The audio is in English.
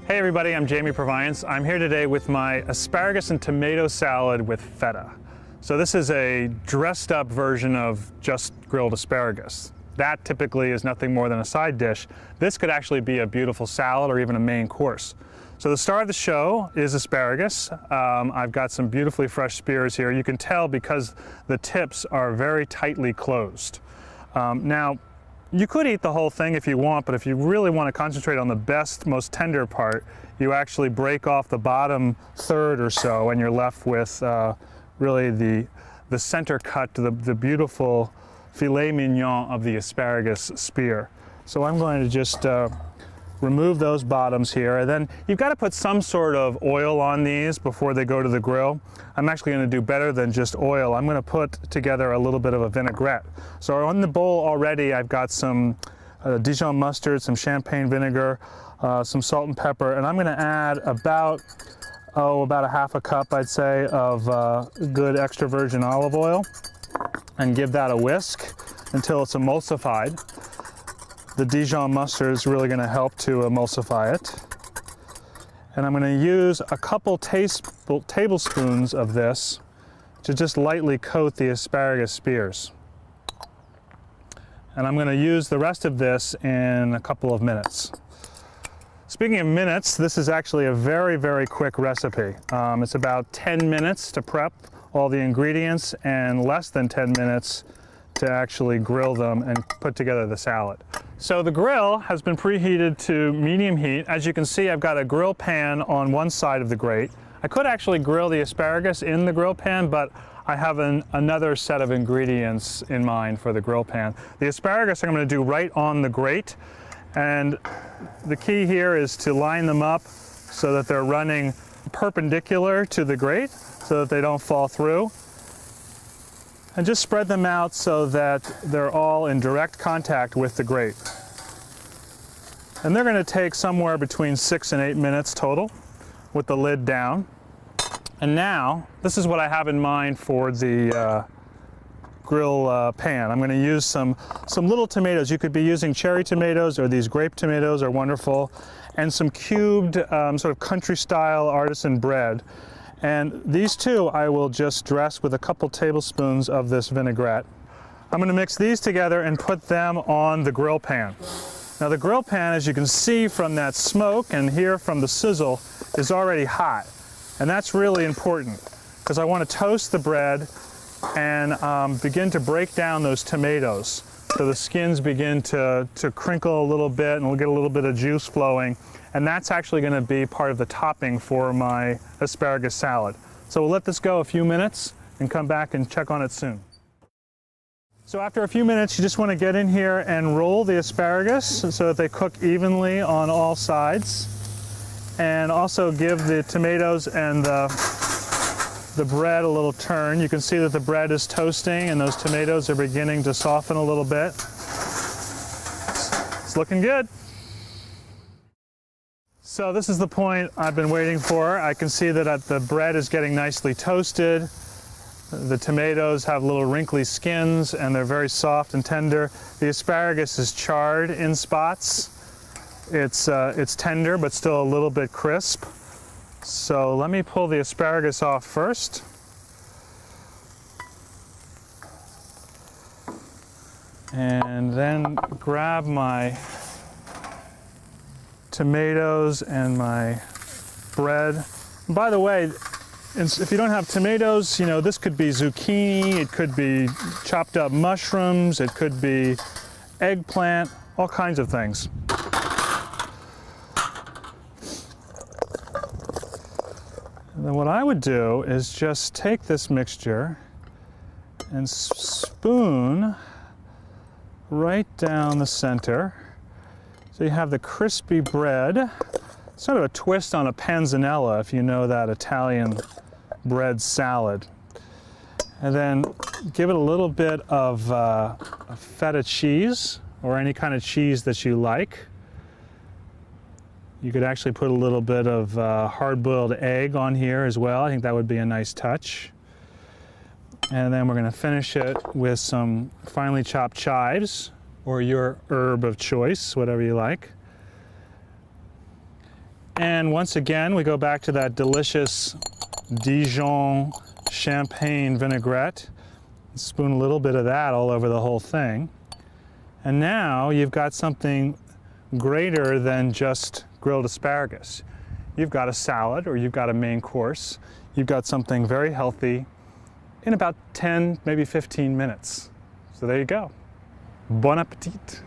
Hey everybody, I'm Jamie Proviance. I'm here today with my asparagus and tomato salad with feta. So this is a dressed up version of just grilled asparagus. That typically is nothing more than a side dish. This could actually be a beautiful salad or even a main course. So the star of the show is asparagus. I've got some beautifully fresh spears here. You can tell because the tips are very tightly closed. Now, you could eat the whole thing if you want, but if you really want to concentrate on the best, most tender part, you actually break off the bottom third or so and you're left with really the center cut to the beautiful filet mignon of the asparagus spear. So I'm going to just remove those bottoms here, and then you've got to put some sort of oil on these before they go to the grill. I'm actually going to do better than just oil. I'm going to put together a little bit of a vinaigrette. So on the bowl already I've got some Dijon mustard, some champagne vinegar, some salt and pepper, and I'm going to add about a half a cup, I'd say, of good extra virgin olive oil and give that a whisk until it's emulsified. The Dijon mustard is really going to help to emulsify it. And I'm going to use a couple tablespoons of this to just lightly coat the asparagus spears. And I'm going to use the rest of this in a couple of minutes. Speaking of minutes, this is actually a very, very quick recipe. It's about 10 minutes to prep all the ingredients and less than 10 minutes to actually grill them and put together the salad. So the grill has been preheated to medium heat. As you can see, I've got a grill pan on one side of the grate. I could actually grill the asparagus in the grill pan, but I have another set of ingredients in mind for the grill pan. The asparagus I'm going to do right on the grate, and the key here is to line them up so that they're running perpendicular to the grate so that they don't fall through. And just spread them out so that they're all in direct contact with the grate. And they're going to take somewhere between 6 and 8 minutes total with the lid down. And now, this is what I have in mind for the grill pan. I'm going to use some little tomatoes. You could be using cherry tomatoes, or these grape tomatoes are wonderful, and some cubed sort of country style artisan bread. And these two I will just dress with a couple tablespoons of this vinaigrette. I'm going to mix these together and put them on the grill pan. Now the grill pan, as you can see from that smoke and hear from the sizzle, is already hot. And that's really important because I want to toast the bread and begin to break down those tomatoes so the skins begin to crinkle a little bit and we'll get a little bit of juice flowing. And that's actually going to be part of the topping for my asparagus salad. So we'll let this go a few minutes and come back and check on it soon. So after a few minutes, you just want to get in here and roll the asparagus so that they cook evenly on all sides. And also give the tomatoes and the bread a little turn. You can see that the bread is toasting and those tomatoes are beginning to soften a little bit. It's looking good. So this is the point I've been waiting for. I can see that the bread is getting nicely toasted. The tomatoes have little wrinkly skins and they're very soft and tender. The asparagus is charred in spots. It's tender but still a little bit crisp. So let me pull the asparagus off first. And then grab my tomatoes and my bread. And by the way, if you don't have tomatoes, you know, this could be zucchini, it could be chopped up mushrooms, it could be eggplant, all kinds of things. And then what I would do is just take this mixture and spoon right down the center. So you have the crispy bread, sort of a twist on a panzanella, if you know that Italian bread salad. And then give it a little bit of feta cheese, or any kind of cheese that you like. You could actually put a little bit of hard-boiled egg on here as well. I think that would be a nice touch. And then we're going to finish it with some finely chopped chives, or your herb of choice, whatever you like. And once again, we go back to that delicious Dijon champagne vinaigrette. Spoon a little bit of that all over the whole thing. And now you've got something greater than just grilled asparagus. You've got a salad, or you've got a main course. You've got something very healthy in about 10, maybe 15 minutes. So there you go. Bon appetit.